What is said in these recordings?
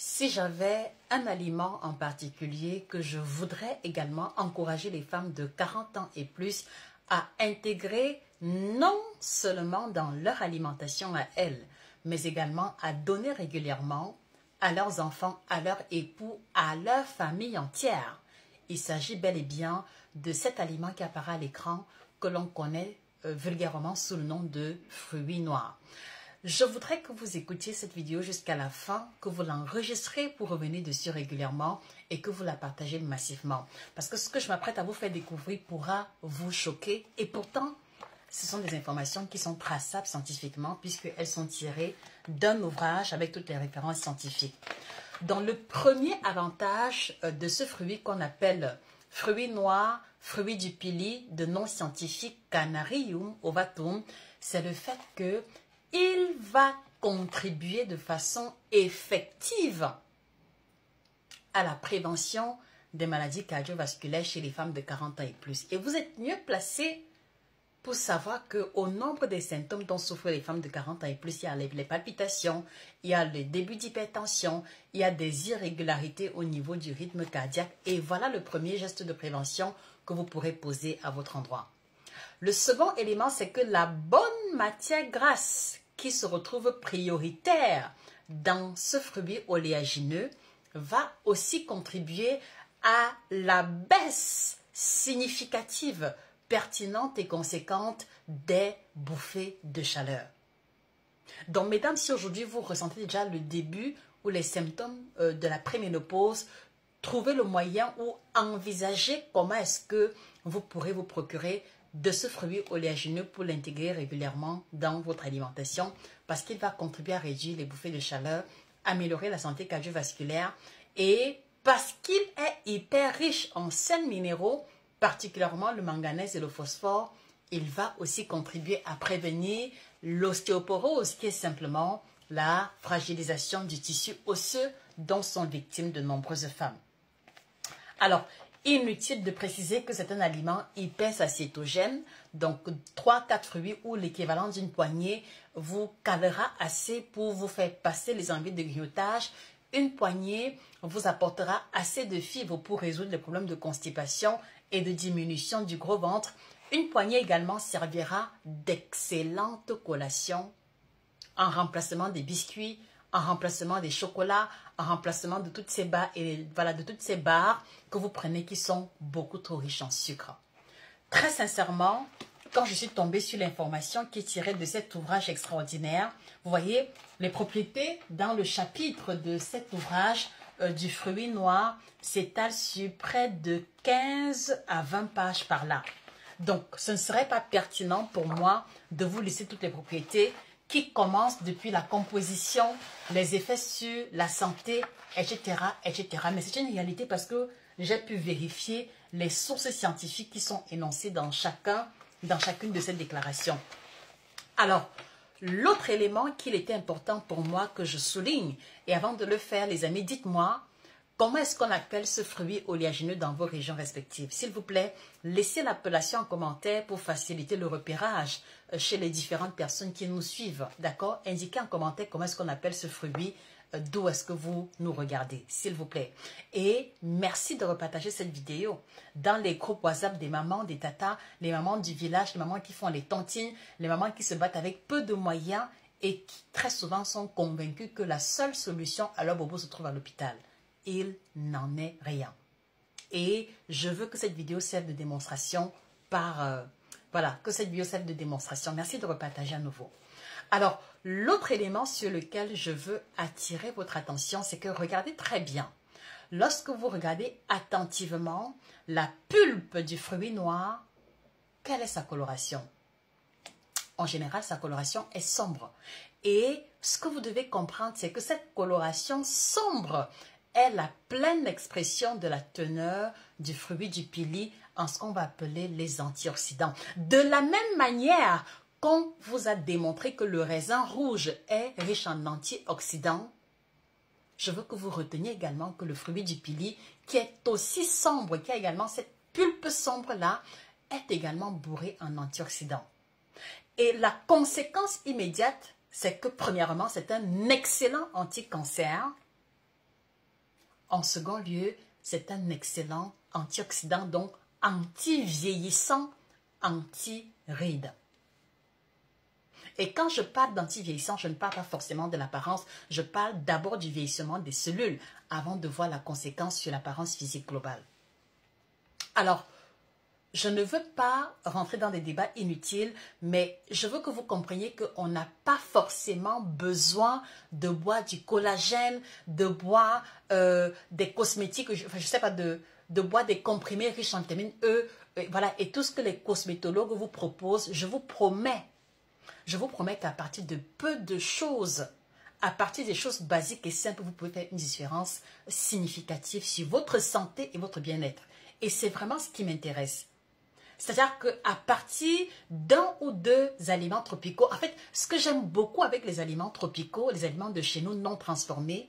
Si j'avais un aliment en particulier que je voudrais également encourager les femmes de 40 ans et plus à intégrer non seulement dans leur alimentation à elles, mais également à donner régulièrement à leurs enfants, à leurs époux, à leur famille entière. Il s'agit bel et bien de cet aliment qui apparaît à l'écran que l'on connaît vulgairement sous le nom de fruits noirs. Je voudrais que vous écoutiez cette vidéo jusqu'à la fin, que vous l'enregistrez pour revenir dessus régulièrement et que vous la partagez massivement. Parce que ce que je m'apprête à vous faire découvrir pourra vous choquer et pourtant, ce sont des informations qui sont traçables scientifiquement puisqu'elles sont tirées d'un ouvrage avec toutes les références scientifiques. Dans le premier avantage de ce fruit qu'on appelle fruit noir, fruit du pili, de nom scientifique Canarium ovatum, c'est le fait que il va contribuer de façon effective à la prévention des maladies cardiovasculaires chez les femmes de 40 ans et plus. Et vous êtes mieux placé pour savoir qu'au nombre des symptômes dont souffrent les femmes de 40 ans et plus, il y a les palpitations, il y a le début d'hypertension, il y a des irrégularités au niveau du rythme cardiaque. Et voilà le premier geste de prévention que vous pourrez poser à votre endroit. Le second élément, c'est que la bonne matière grasse qui se retrouve prioritaire dans ce fruit oléagineux va aussi contribuer à la baisse significative, pertinente et conséquente des bouffées de chaleur. Donc, mesdames, si aujourd'hui vous ressentez déjà le début ou les symptômes de la préménopause, trouvez le moyen ou envisagez comment est-ce que vous pourrez vous procurer de ce fruit oléagineux pour l'intégrer régulièrement dans votre alimentation parce qu'il va contribuer à réduire les bouffées de chaleur, améliorer la santé cardiovasculaire et parce qu'il est hyper riche en sels minéraux, particulièrement le manganèse et le phosphore, il va aussi contribuer à prévenir l'ostéoporose qui est simplement la fragilisation du tissu osseux dont sont victimes de nombreuses femmes. Alors, inutile de préciser que c'est un aliment hypersatiétogène, donc 3-4 fruits ou l'équivalent d'une poignée vous calera assez pour vous faire passer les envies de grignotage. Une poignée vous apportera assez de fibres pour résoudre les problèmes de constipation et de diminution du gros ventre. Une poignée également servira d'excellente collation en remplacement des biscuits, en remplacement des chocolats, en remplacement de toutes ces barres et voilà de toutes ces barres que vous prenez qui sont beaucoup trop riches en sucre. Très sincèrement, quand je suis tombée sur l'information qui est tirée de cet ouvrage extraordinaire, vous voyez les propriétés dans le chapitre de cet ouvrage du fruit noir s'étalent sur près de 15 à 20 pages par là. Donc, ce ne serait pas pertinent pour moi de vous laisser toutes les propriétés qui commencent depuis la composition, les effets sur la santé, etc., etc. Mais c'est une réalité parce que j'ai pu vérifier les sources scientifiques qui sont énoncées dans chacune de ces déclarations. Alors, l'autre élément qu'il était important pour moi que je souligne, et avant de le faire, les amis, dites-moi, comment est-ce qu'on appelle ce fruit oléagineux dans vos régions respectives? S'il vous plaît, laissez l'appellation en commentaire pour faciliter le repérage chez les différentes personnes qui nous suivent. D'accord? Indiquez en commentaire comment est-ce qu'on appelle ce fruit, d'où est-ce que vous nous regardez, s'il vous plaît. Et merci de repartager cette vidéo dans les groupes WhatsApp des mamans, des tatas, les mamans du village, les mamans qui font les tontines, les mamans qui se battent avec peu de moyens et qui très souvent sont convaincues que la seule solution à leur bobo se trouve à l'hôpital. Il n'en est rien. Et je veux que cette vidéo serve de démonstration que cette vidéo serve de démonstration. Merci de repartager à nouveau. Alors, l'autre élément sur lequel je veux attirer votre attention, c'est que regardez très bien. Lorsque vous regardez attentivement la pulpe du fruit noir, quelle est sa coloration? En général, sa coloration est sombre. Et ce que vous devez comprendre, c'est que cette coloration sombre est la pleine expression de la teneur du fruit du pili en ce qu'on va appeler les antioxydants. De la même manière qu'on vous a démontré que le raisin rouge est riche en antioxydants, je veux que vous reteniez également que le fruit du pili, qui est aussi sombre, qui a également cette pulpe sombre-là, est également bourré en antioxydants. Et la conséquence immédiate, c'est que premièrement, c'est un excellent anti-cancer. En second lieu, c'est un excellent antioxydant, donc anti-vieillissant, anti-rides. Et quand je parle d'anti-vieillissant, je ne parle pas forcément de l'apparence, je parle d'abord du vieillissement des cellules avant de voir la conséquence sur l'apparence physique globale. Alors, je ne veux pas rentrer dans des débats inutiles, mais je veux que vous compreniez qu'on n'a pas forcément besoin de boire du collagène, de boire des cosmétiques, je ne sais pas, de boire des comprimés riches en vitamine E, voilà, et tout ce que les cosmétologues vous proposent, je vous promets qu'à partir de peu de choses, à partir des choses basiques et simples, vous pouvez faire une différence significative sur votre santé et votre bien-être. Et c'est vraiment ce qui m'intéresse. C'est-à-dire qu'à partir d'un ou deux aliments tropicaux, en fait, ce que j'aime beaucoup avec les aliments tropicaux, les aliments de chez nous non transformés,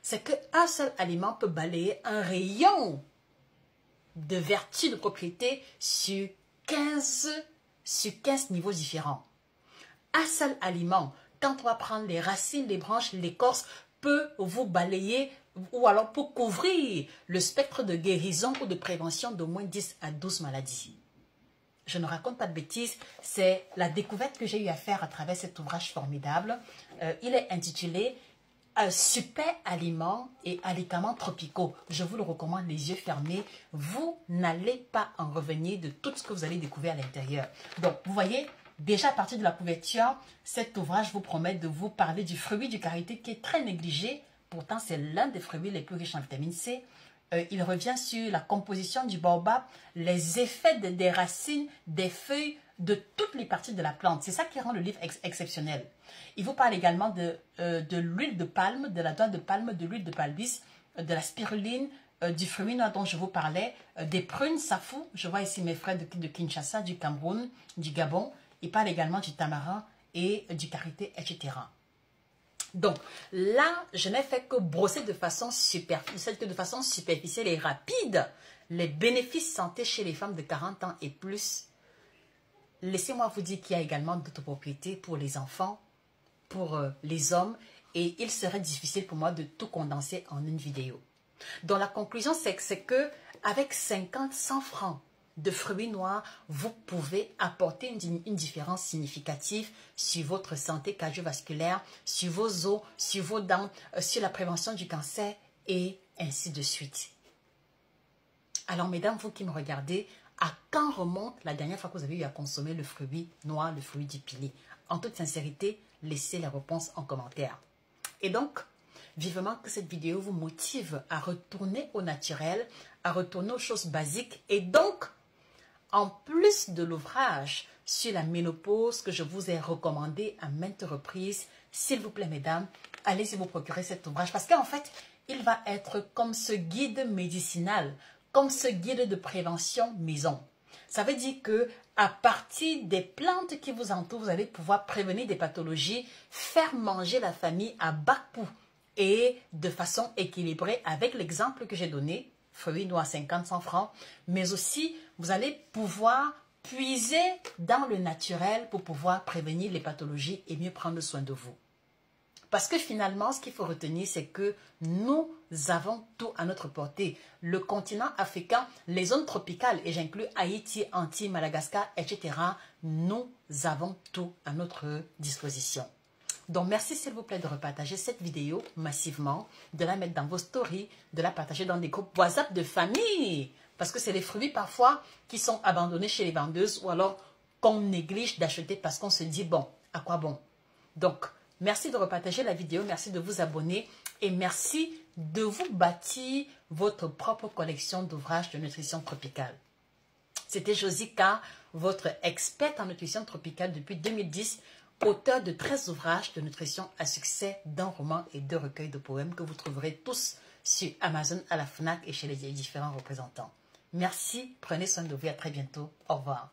c'est qu'un seul aliment peut balayer un rayon de vertus, de propriétés sur 15 niveaux différents. Un seul aliment, quand on va prendre les racines, les branches, l'écorce, peut vous balayer ou alors pour couvrir le spectre de guérison ou de prévention d'au moins 10 à 12 maladies. Je ne raconte pas de bêtises, c'est la découverte que j'ai eu à faire à travers cet ouvrage formidable. Il est intitulé « Super aliments et alicaments tropicaux ». Je vous le recommande les yeux fermés. Vous n'allez pas en revenir de tout ce que vous allez découvrir à l'intérieur. Donc, vous voyez, déjà à partir de la couverture, cet ouvrage vous promet de vous parler du fruit du karité qui est très négligé. Pourtant, c'est l'un des fruits les plus riches en vitamine C. Il revient sur la composition du baobab, les effets des racines, des feuilles, de toutes les parties de la plante. C'est ça qui rend le livre exceptionnel. Il vous parle également de l'huile de palme, de la noix de palme, de l'huile de palbis, de la spiruline, du fruit noir dont je vous parlais, des prunes safou. Je vois ici mes frères de Kinshasa, du Cameroun, du Gabon. Il parle également du tamarin et du karité, etc. Donc là, je n'ai fait que brosser de façon superficielle et rapide les bénéfices santé chez les femmes de 40 ans et plus. Laissez-moi vous dire qu'il y a également d'autres propriétés pour les enfants, pour les hommes, et il serait difficile pour moi de tout condenser en une vidéo. Donc la conclusion, c'est que avec 50-100 francs de fruits noirs, vous pouvez apporter une différence significative sur votre santé cardiovasculaire, sur vos os, sur vos dents, sur la prévention du cancer et ainsi de suite. Alors mesdames, vous qui me regardez, à quand remonte la dernière fois que vous avez eu à consommer le fruit noir, le fruit du pili? En toute sincérité, laissez la réponse en commentaire. Et donc, vivement que cette vidéo vous motive à retourner au naturel, à retourner aux choses basiques et donc, en plus de l'ouvrage sur la ménopause que je vous ai recommandé à maintes reprises, s'il vous plaît mesdames, allez-y vous procurer cet ouvrage parce qu'en fait, il va être comme ce guide médicinal, comme ce guide de prévention maison. Ça veut dire que à partir des plantes qui vous entourent, vous allez pouvoir prévenir des pathologies, faire manger la famille à bas coût et de façon équilibrée avec l'exemple que j'ai donné, fruits noirs 50-100 francs, mais aussi vous allez pouvoir puiser dans le naturel pour pouvoir prévenir les pathologies et mieux prendre soin de vous. Parce que finalement, ce qu'il faut retenir, c'est que nous avons tout à notre portée. Le continent africain, les zones tropicales, et j'inclus Haïti, Antilles, Madagascar, etc., nous avons tout à notre disposition. Donc, merci s'il vous plaît de repartager cette vidéo massivement, de la mettre dans vos stories, de la partager dans des groupes WhatsApp de famille. Parce que c'est les fruits parfois qui sont abandonnés chez les vendeuses ou alors qu'on néglige d'acheter parce qu'on se dit, bon, à quoi bon? Donc, merci de repartager la vidéo, merci de vous abonner et merci de vous bâtir votre propre collection d'ouvrages de nutrition tropicale. C'était Josika, votre experte en nutrition tropicale depuis 2010, auteur de 13 ouvrages de nutrition à succès, d'un roman et 2 recueils de poèmes que vous trouverez tous sur Amazon, à la FNAC et chez les différents représentants. Merci, prenez soin de vous, à très bientôt. Au revoir.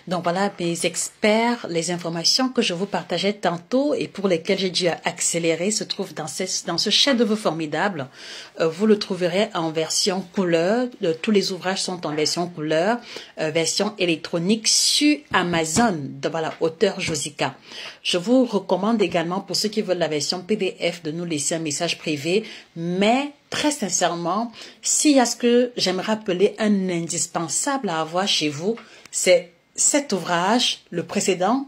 Donc voilà mes experts, les informations que je vous partageais tantôt et pour lesquelles j'ai dû accélérer se trouvent dans ce chef-d'œuvre formidable. Vous le trouverez en version couleur. Tous les ouvrages sont en version couleur, version électronique sur Amazon. Donc voilà, auteur Josica. Je vous recommande également pour ceux qui veulent la version PDF de nous laisser un message privé, mais très sincèrement, s'il y a ce que j'aimerais appeler un indispensable à avoir chez vous, c'est cet ouvrage, le précédent,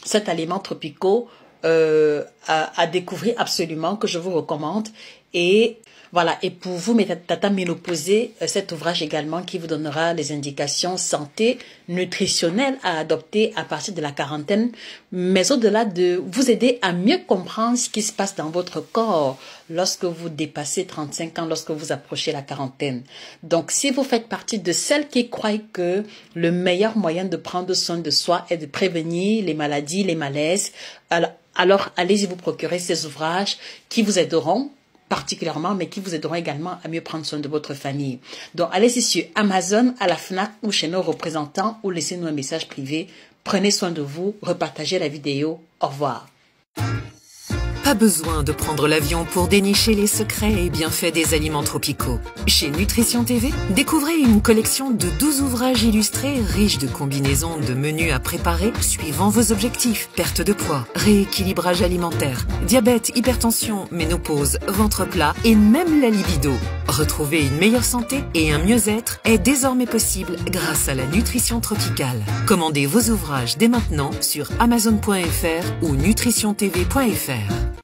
7 aliments tropicaux à découvrir absolument, que je vous recommande. Et voilà, et pour vous, mes tata ménopausées, cet ouvrage également qui vous donnera les indications santé nutritionnelles à adopter à partir de la quarantaine, mais au-delà de vous aider à mieux comprendre ce qui se passe dans votre corps lorsque vous dépassez 35 ans, lorsque vous approchez la quarantaine. Donc, si vous faites partie de celles qui croient que le meilleur moyen de prendre soin de soi est de prévenir les maladies, les malaises, alors allez-y vous procurer ces ouvrages qui vous aideront particulièrement, mais qui vous aideront également à mieux prendre soin de votre famille. Donc, allez-y sur Amazon, à la FNAC ou chez nos représentants ou laissez-nous un message privé. Prenez soin de vous, repartagez la vidéo. Au revoir. Pas besoin de prendre l'avion pour dénicher les secrets et bienfaits des aliments tropicaux. Chez Nutrition TV, découvrez une collection de 12 ouvrages illustrés riches de combinaisons de menus à préparer suivant vos objectifs. Perte de poids, rééquilibrage alimentaire, diabète, hypertension, ménopause, ventre plat et même la libido. Retrouver une meilleure santé et un mieux-être est désormais possible grâce à la nutrition tropicale. Commandez vos ouvrages dès maintenant sur Amazon.fr ou nutritiontv.fr.